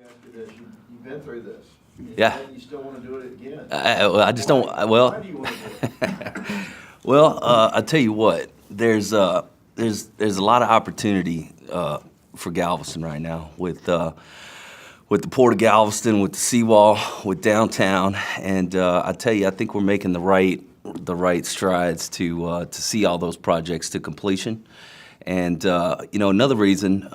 ask you this, you've been through this. Yeah. And you still want to do it again. I just don't, Why do you want to do it? Well, I tell you what, there's a lot of opportunity for Galveston right now with the Port of Galveston, with the seawall, with downtown, and I tell you, I think we're making the right strides to see all those projects to completion. And another reason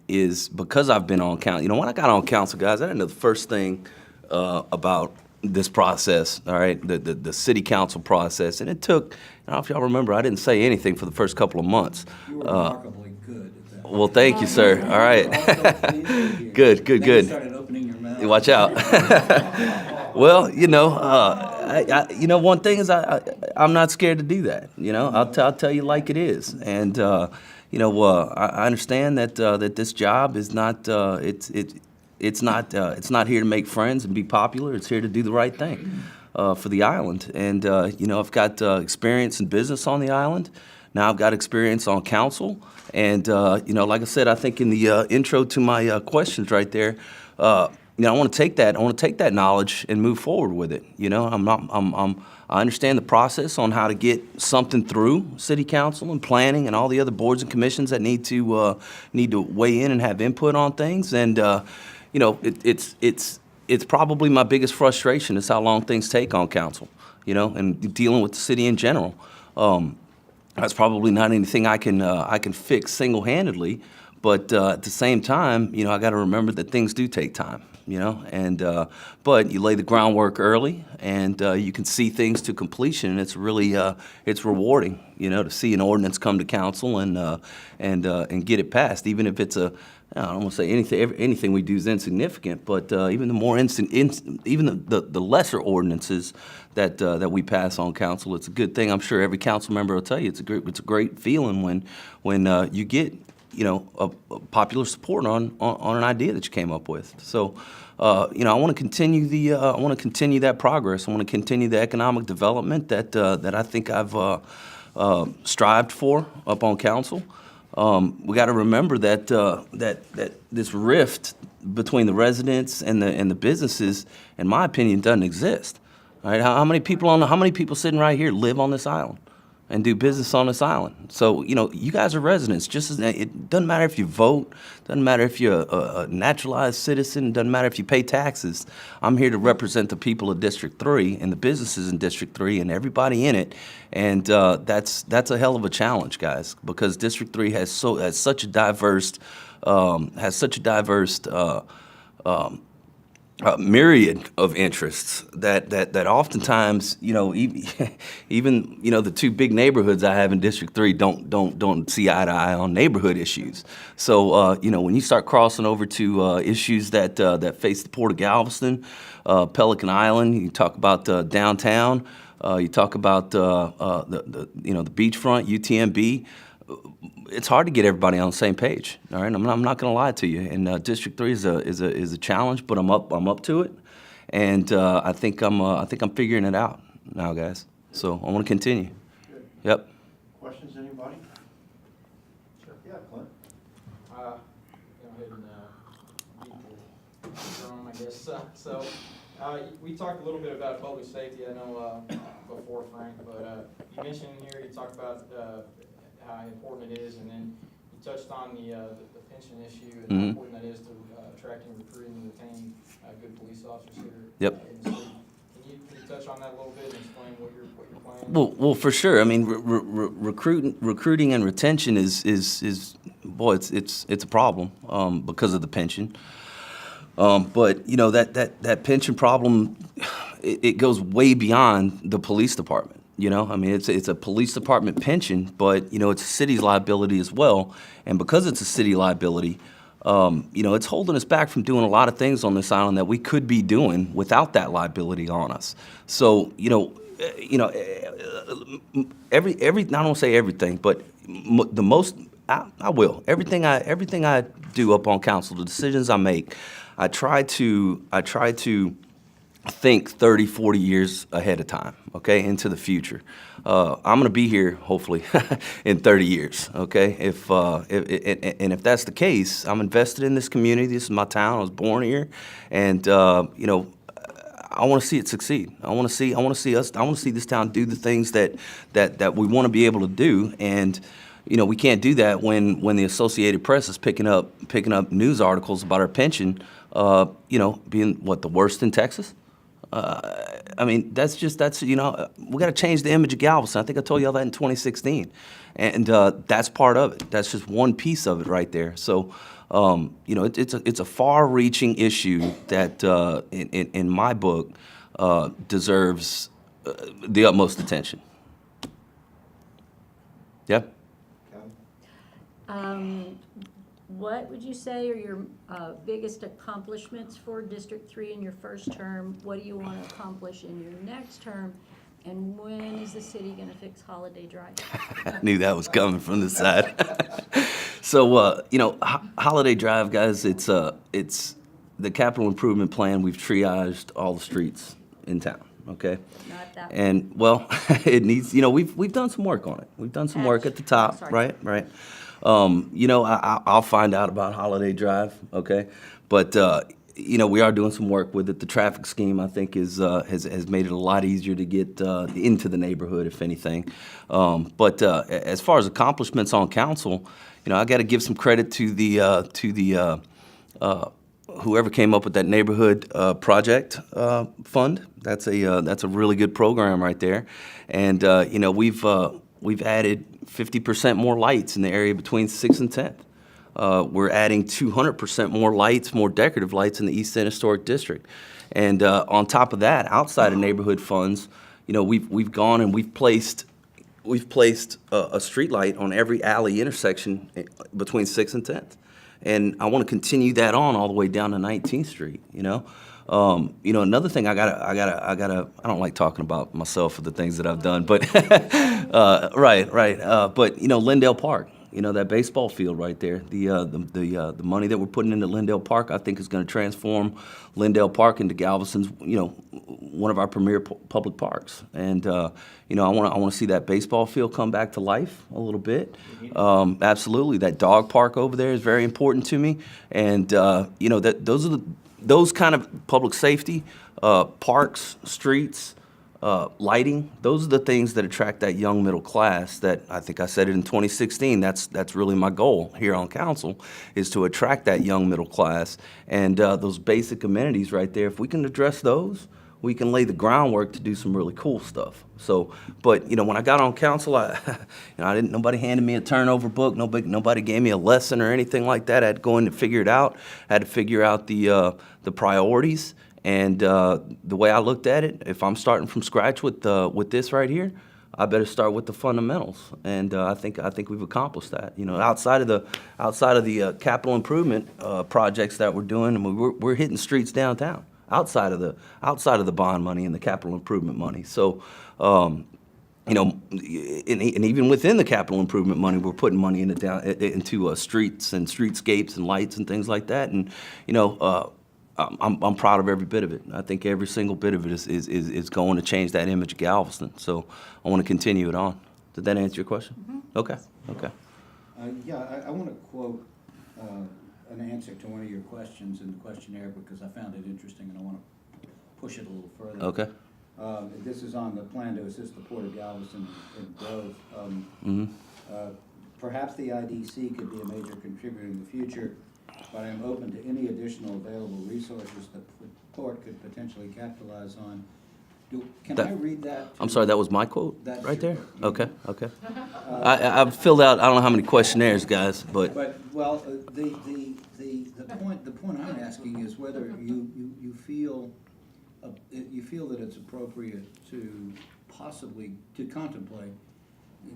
is because I've been on council. When I got on council, guys, I didn't know the first thing about this process. All right, the city council process, and it took. I don't know if y'all remember, I didn't say anything for the first couple of months. You were remarkably good at that. Well, thank you, sir. All right. Good. Then you started opening your mouth. Watch out. Well, one thing is I'm not scared to do that. I'll tell you like it is. And I understand that this job is not it's not here to make friends and be popular. It's here to do the right thing for the island. And I've got experience in business on the island. Now I've got experience on council. And like I said, I think in the intro to my questions right there. I want to take that knowledge and move forward with it. I understand the process on how to get something through city council and planning and all the other boards and commissions that need to weigh in and have input on things. And it's probably my biggest frustration is how long things take on council. And dealing with the city in general. That's probably not anything I can fix single-handedly. But at the same time, I got to remember that things do take time. But you lay the groundwork early, and you can see things to completion, and it's really it's rewarding, to see an ordinance come to council and get it passed, even if it's I don't want to say anything we do is insignificant, but even the more even the lesser ordinances that we pass on council, it's a good thing. I'm sure every council member will tell you it's a great feeling when you get a popular support on an idea that you came up with. So, I want to continue that progress. I want to continue the economic development that I think I've strived for up on council. We got to remember that this rift between the residents and the businesses, in my opinion, doesn't exist. All right, how many people sitting right here live on this island and do business on this island? So, you guys are residents. It doesn't matter if you vote, doesn't matter if you're a naturalized citizen, doesn't matter if you pay taxes. I'm here to represent the people of District 3 and the businesses in District 3 and everybody in it. And that's a hell of a challenge, guys, because District 3 has such a diverse myriad of interests that oftentimes, even the two big neighborhoods I have in District 3 don't see eye to eye on neighborhood issues. So when you start crossing over to issues that face the Port of Galveston, Pelican Island, you talk about downtown, you talk about the beachfront, UTMB. It's hard to get everybody on the same page. All right, I'm not going to lie to you. And District 3 is a challenge, but I'm up to it, and I think I'm figuring it out now, guys. So I want to continue. Good. Yep. Questions, anybody? Sure. Yeah, Clint. Go ahead and beat the drum, I guess. We talked a little bit about public safety, I know, before, Frank, but you mentioned here, you talked about how important it is, and then you touched on the pension issue and how important that is to attracting, recruiting, and retaining good police officers here. Yep. In the city. Can you touch on that a little bit and explain what you're planning? Well, for sure. I mean, recruiting and retention is boy, it's a problem because of the pension. But that pension problem, it goes way beyond the police department. I mean, it's a police department pension, but it's a city's liability as well. And because it's a city liability, it's holding us back from doing a lot of things on this island that we could be doing without that liability on us. So I don't want to say everything, but the most I will everything I do up on council, the decisions I make, I try to think 30, 40 years ahead of time, okay, into the future. I'm going to be here, hopefully, in 30 years, okay? If that's the case, I'm invested in this community. This is my town. I was born here, and you know, I want to see it succeed. I want to see this town do the things that we want to be able to do, and you know, we can't do that when the Associated Press is picking up news articles about our pension, you know, being what, the worst in Texas. I mean, that's you know, we got to change the image of Galveston. I think I told y'all that in 2016, and that's part of it. That's just one piece of it right there. So, you know, it's a far-reaching issue that, in my book, deserves the utmost attention. Yeah. What would you say are your biggest accomplishments for District 3 in your first term? What do you want to accomplish in your next term? And when is the city going to fix Holiday Drive? I knew that was coming from the side. So, you know, Holiday Drive, guys, it's the capital improvement plan. We've triaged all the streets in town, okay? Not that one. And, well, it needs, you know, we've done some work on it. We've done some work at the top, Sorry. right? You know, I'll find out about Holiday Drive, okay? But, you know, we are doing some work with it. The traffic scheme, I think, has made it a lot easier to get into the neighborhood, if anything. But as far as accomplishments on council, you know, I got to give some credit to the whoever came up with that neighborhood project fund. That's a really good program right there. And you know, we've added 50% more lights in the area between 6th and 10th. We're adding 200% more lights, more decorative lights in the East End Historic District. And on top of that, outside of neighborhood funds, you know, we've gone and we've placed a street light on every alley intersection between 6th and 10th. And I want to continue that on all the way down to 19th Street, you know. You know, another thing I don't like talking about myself or the things that I've done, but, right. But, you know, Lindale Park, you know, that baseball field right there, the money that we're putting into Lindale Park, I think is going to transform Lindale Park into Galveston's, you know, one of our premier public parks. And, you know, I want to see that baseball field come back to life a little bit. Absolutely. That dog park over there is very important to me. And, you know, those kind of public safety, parks, streets, lighting, those are the things that attract that young middle class that I think I said it in 2016. That's really my goal here on council, is to attract that young middle class. And those basic amenities right there, if we can address those, we can lay the groundwork to do some really cool stuff. So, but you know, when I got on council, nobody handed me a turnover book. Nobody gave me a lesson or anything like that. I had to go in and figure it out. I had to figure out the priorities. And the way I looked at it, if I'm starting from scratch with this right here, I better start with the fundamentals. And I think we've accomplished that. You know, outside of the capital improvement projects that we're doing, I mean, we're hitting streets downtown. Outside of the bond money and the capital improvement money. So, you know, and even within the capital improvement money, we're putting money into streets and streetscapes and lights and things like that. And you know, I'm proud of every bit of it. I think every single bit of it is going to change that image of Galveston. So I want to continue it on. Did that answer your question? Mm-hmm. Okay. Yeah, I want to quote an answer to one of your questions in the questionnaire because I found it interesting and I want to push it a little further. Okay. This is on the plan to assist the Port of Galveston in growth. Perhaps the IDC could be a major contributor in the future, but I'm open to any additional available resources that the port could potentially capitalize on. Can I read that? I'm sorry, that was my quote That's right your there? quote. Okay. I've filled out, I don't know how many questionnaires, guys, but Well, the point I'm asking is whether you feel that it's appropriate to possibly contemplate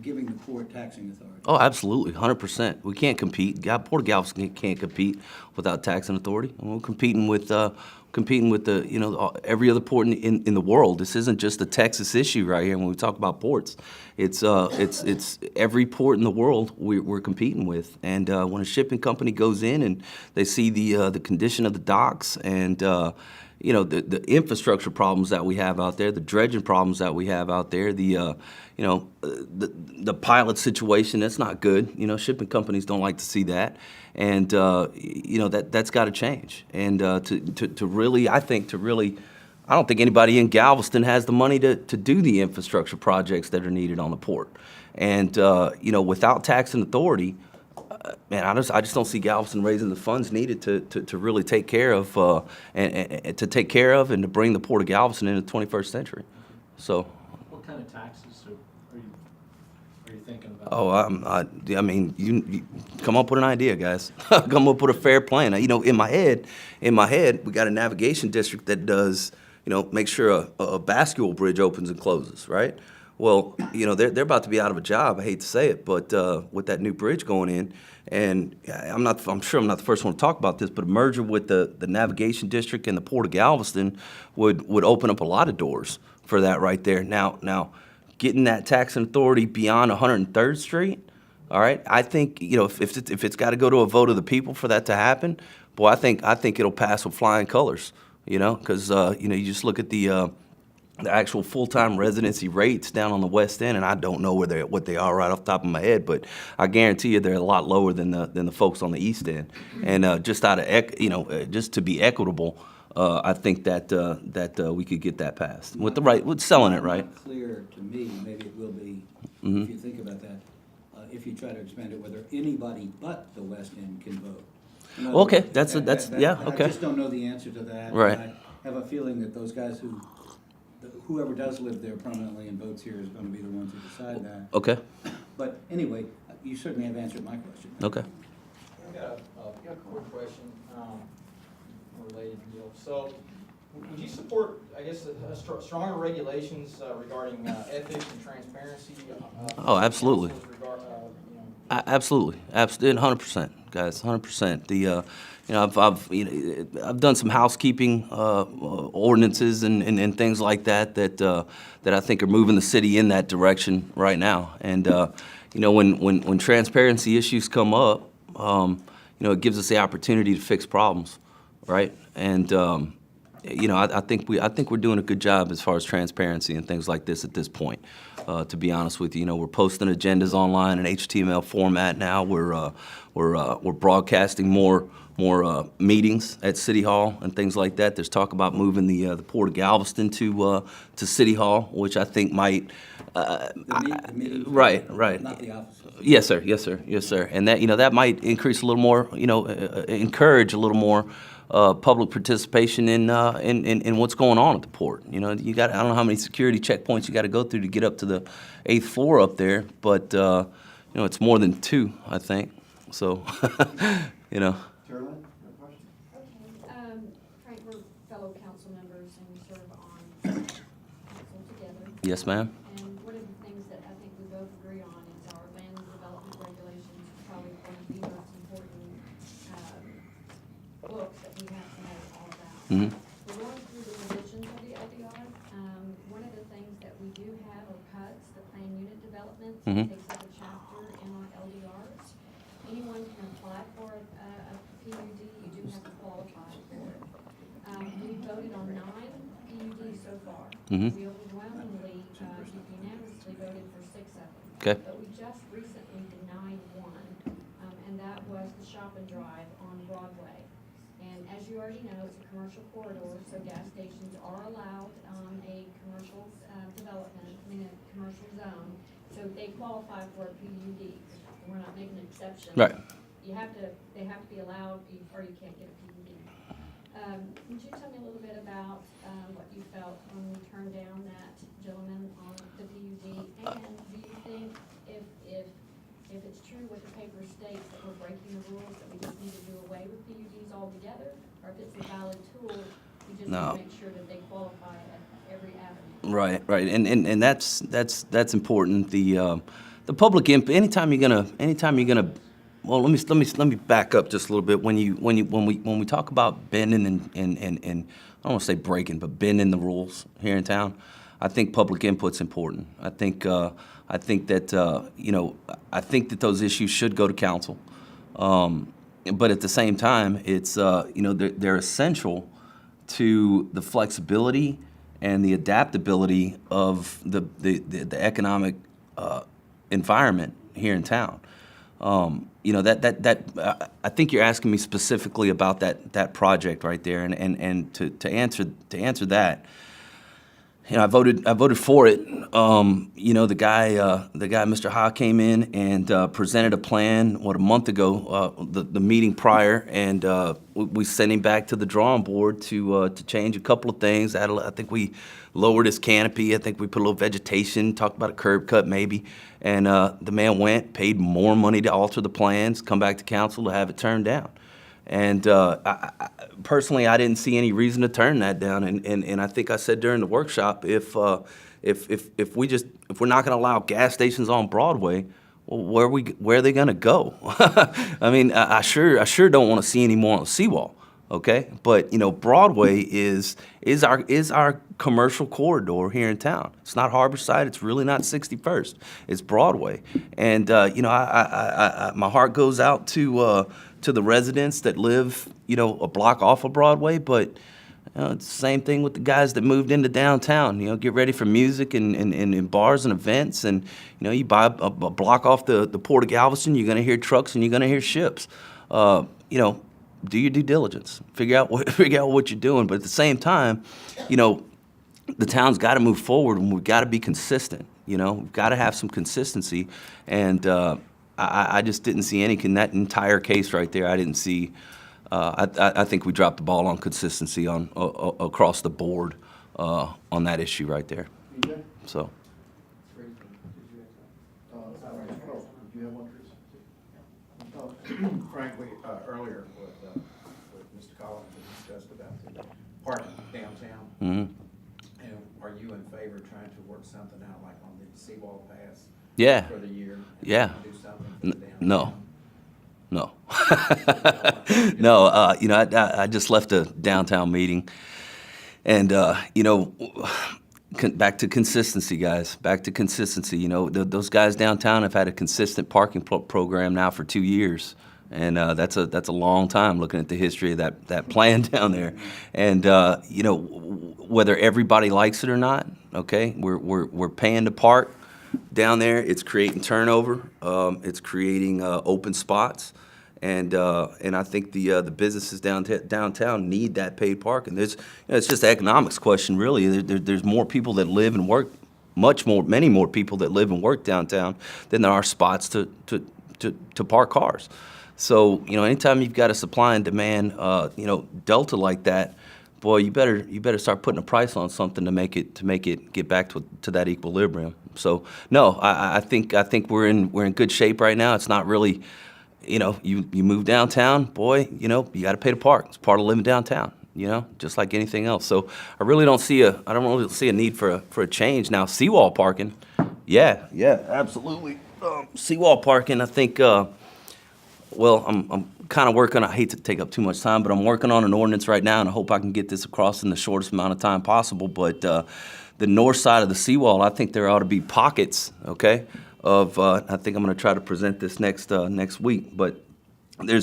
giving the port taxing authority. oh, absolutely, 100%. We can't compete. Port of Galveston can't compete without taxing authority. We're competing with the every other port in the world. This isn't just a Texas issue right here. When we talk about ports, it's every port in the world we're competing with. And when a shipping company goes in and they see the condition of the docks and you know, the infrastructure problems that we have out there, the dredging problems that we have out there, the pilot situation, that's not good. You know, shipping companies don't like to see that. And, you know, that's got to change. And to really, I don't think anybody in Galveston has the money to do the infrastructure projects that are needed on the port. And, you know, without taxing authority, man, I just don't see Galveston raising the funds needed to really take care of, and to take care of and to bring the Port of Galveston into the 21st century. So, What kind of taxes are you thinking about? oh, I mean, you come up with an idea, guys. Come up with a fair plan. You know, in my head, we got a navigation district that does, you know, make sure a basketball bridge opens and closes, right? Well, you know, they're about to be out of a job. I hate to say it, but with that new bridge going in, and I'm sure I'm not the first one to talk about this, but a merger with the navigation district and the Port of Galveston would open up a lot of doors for that right there. Now, getting that taxing authority beyond 103rd Street, all right, I think, you know, if it's got to go to a vote of the people for that to happen, boy, I think it'll pass with flying colors, you know, because you know, you just look at the actual full-time residency rates down on the West End, and I don't know what they are right off the top of my head, but I guarantee you they're a lot lower than the folks on the East End. And just out of just to be equitable, I think that we could get that passed with selling it right. Not clear to me, maybe it will be, Mm-hmm. if you think about that, if you try to expand it, whether anybody but the West End can vote. In other Okay, words, yeah, okay. I just don't know the answer to that. Right. And I have a feeling that those guys whoever does live there permanently and votes here is going to be the ones who decide that. Okay, But anyway, you certainly have answered my question. okay. I've got a quick question, related deal. So, would you support, I guess, stronger regulations regarding ethics and transparency? Oh, absolutely. Regard, Absolutely, 100%, guys, 100%. You know, I've done some housekeeping ordinances and things like that I think are moving the city in that direction right now. And you know, when transparency issues come up, you know, it gives us the opportunity to fix problems, right? And you know, I think we're doing a good job as far as transparency and things like this at this point. To be honest with you, you know, we're posting agendas online in HTML format now. We're broadcasting more meetings at City Hall and things like that. There's talk about moving the Port of Galveston to City Hall, which I think might. The meetings, Right. Not the offices. Yes, sir. And that, you know, that might increase a little more, you know, encourage a little more public participation in what's going on at the port. You know, I don't know how many security checkpoints you got to go through to get up to the 8th floor up there, but you know, it's more than 2, I think. So, you know. Carolyn, you have a question? Okay, Frank, we're fellow council members and we serve on council together. Yes, ma'am. And one of the things that I think we both agree on is our land development regulations is probably one of the most important books that we have to know all about. Mhm. We're going through the revisions of the LDR. One of the things that we do have are PUDs, the plan unit developments. Mhm. It takes up a chapter in our LDRs. Anyone can apply for a PUD, you do have to qualify for it. We voted on 9 PUDs so far. Mhm. We overwhelmingly, unanimously voted for 6 of them. Okay. But we just recently denied one, and that was the Shop and Drive on Broadway. And as you already know, it's a commercial corridor, so gas stations are allowed a commercial development, in a commercial zone. So they qualify for a PUD. We're not making an exception. Right. They have to be allowed, or you can't get a PUD. Would you tell me a little bit about what you felt when we turned down that gentleman on the PUD? And do you think if it's true what the paper states, that we're breaking the rules, that we just need to do away with PUDs altogether? Or if it's a valid tool, we just need No. to make sure that they qualify at every avenue? Right, and that's important. The public input. Anytime you're gonna. Well, let me back up just a little bit. When we talk about bending and I don't want to say breaking, but bending the rules here in town, I think public input's important. I think that you know, I think that those issues should go to council, but at the same time, it's you know, they're essential to the flexibility and the adaptability of the economic environment here in town. You know, I think you're asking me specifically about that project right there, and to answer that, you know, I voted for it. You know, the guy, Mr. Ha, came in and presented a plan, a month ago, the meeting prior, and we sent him back to the drawing board to change a couple of things. I think we lowered his canopy. I think we put a little vegetation, talked about a curb cut maybe, and the man went, paid more money to alter the plans, come back to council to have it turned down. And personally, I didn't see any reason to turn that down. And I think I said during the workshop, if we're not going to allow gas stations on Broadway, well, where are they going to go? I mean, I sure don't want to see any more on the seawall. Okay, but you know, Broadway is our commercial corridor here in town. It's not Harborside. It's really not 61st. It's Broadway, and you know, my heart goes out to the residents that live, you know, a block off of Broadway. But you know, it's the same thing with the guys that moved into downtown. You know, get ready for music and bars and events, and you know, you buy a block off the Port of Galveston, you're gonna hear trucks and you're gonna hear ships. You know, do your due diligence. Figure out what you're doing. But at the same time, you know, the town's got to move forward, and we've got to be consistent. You know, we've got to have some consistency. And I just didn't see any in that entire case right there. I didn't see. I think we dropped the ball on consistency on across the board on that issue right there. EJ? So. Did you have one, Teresa? Frankly, earlier with Mr. Collins, we discussed about the parking downtown. Mm-hmm. And are you in favor of trying to work something out like on the Seawall Pass? Yeah. For the year? and Yeah. Do something for the downtown? No. No, you know, I just left a downtown meeting, and you know, back to consistency, guys. Back to consistency. You know, those guys downtown have had a consistent parking program now for 2 years, and that's a long time looking at the history of that plan down there. And you know, whether everybody likes it or not, okay, we're paying to park down there. It's creating turnover. It's creating open spots. And I think the businesses downtown need that paid parking. There's, you know, it's just an economics question, really. There's more people that live and work, many more people that live and work downtown than there are spots to park cars. So, you know, anytime you've got a supply and demand, you know, delta like that, boy, you better start putting a price on something to make it get back to that equilibrium. So, no, I think we're in good shape right now. It's not really. You know, you move downtown, boy, you know, you got to pay to park. It's part of living downtown, you know, just like anything else. So I don't really see a need for a change. Now, seawall parking, yeah, absolutely. Seawall parking, I think, well, I'm kind of working, I hate to take up too much time, but I'm working on an ordinance right now, and I hope I can get this across in the shortest amount of time possible. But the north side of the seawall, I think there ought to be pockets, okay, of, I think I'm going to try to present this next week, but there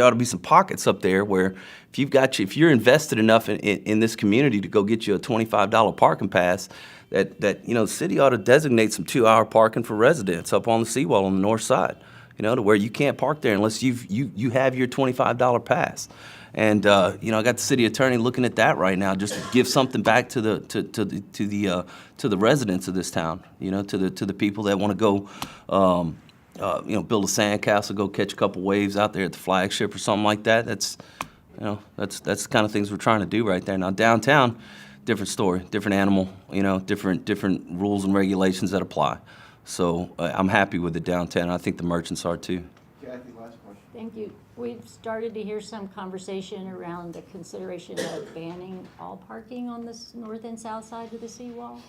ought to be some pockets up there where if you're invested enough in this community to go get you a $25 parking pass, that you know, the city ought to designate some 2-hour parking for residents up on the seawall on the north side, you know, to where you can't park there unless you have your $25 pass. And you know, I got the city attorney looking at that right now, just to give something back to the residents of this town. You know, to the people that want to go, you know, build a sandcastle, go catch a couple waves out there at the flagship or something like that. That's the kind of things we're trying to do right there. Now downtown, different story, different animal. You know, different rules and regulations that apply. So I'm happy with the downtown. I think the merchants are too. Kathy, last question. Thank you. We've started to hear some conversation around the consideration of banning all parking on the north and south side of the seawall.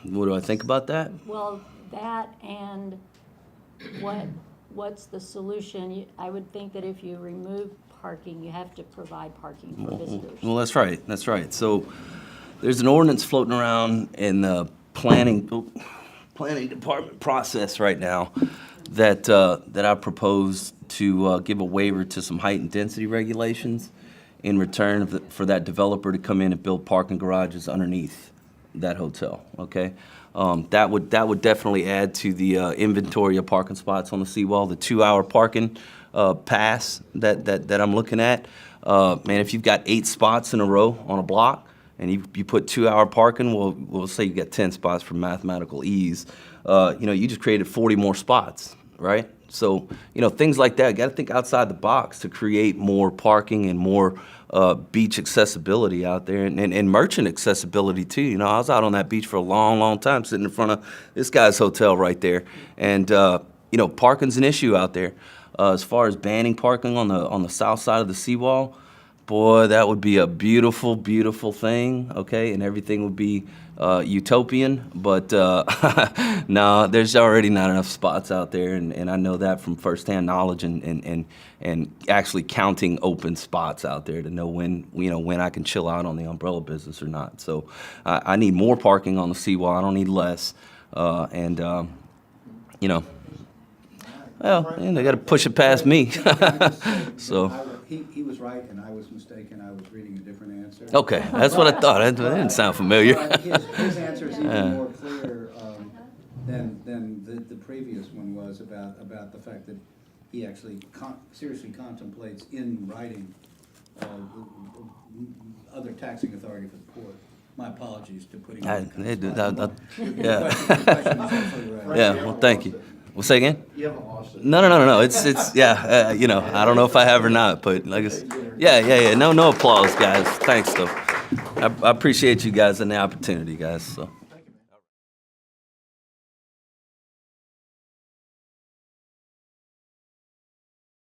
What do I think about that? Well, that and what's the solution? I would think that if you remove parking, you have to provide parking for visitors. Well, that's right. That's right. So there's an ordinance floating around in the planning department process right now that I propose to give a waiver to some height and density regulations in return for that developer to come in and build parking garages underneath that hotel, okay? That would definitely add to the inventory of parking spots on the seawall, the 2-hour parking pass that I'm looking at. Man, if you've got 8 spots in a row on a block, and you put 2-hour parking, we'll say you got 10 spots for mathematical ease. You just created 40 more spots, right? So, things like that, you got to think outside the box to create more parking and more beach accessibility out there, and merchant accessibility too. I was out on that beach for a long, long time, sitting in front of this guy's hotel right there, and parking's an issue out there. As far as banning parking on the south side of the seawall, boy, that would be a beautiful, beautiful thing, okay? And everything would be utopian, but no, there's already not enough spots out there, and I know that from firsthand knowledge and actually counting open spots out there to know when I can chill out on the umbrella business or not. So I need more parking on the seawall. I don't need less, well, they got to push it past me. So. He was right, and I was mistaken. I was reading a different answer. Okay, that's what I thought. That didn't sound familiar. His answer is even more clear than the previous one was about the fact that he actually seriously contemplates in writing other taxing authority for the port. My apologies to putting. Yeah. Your question is absolutely right. Yeah, well, thank you. Well, say again? You haven't lost it. No. It's yeah. I don't know if I have or not, but like I said, yeah. No applause, guys. Thanks though. I appreciate you guys and the opportunity, guys. So.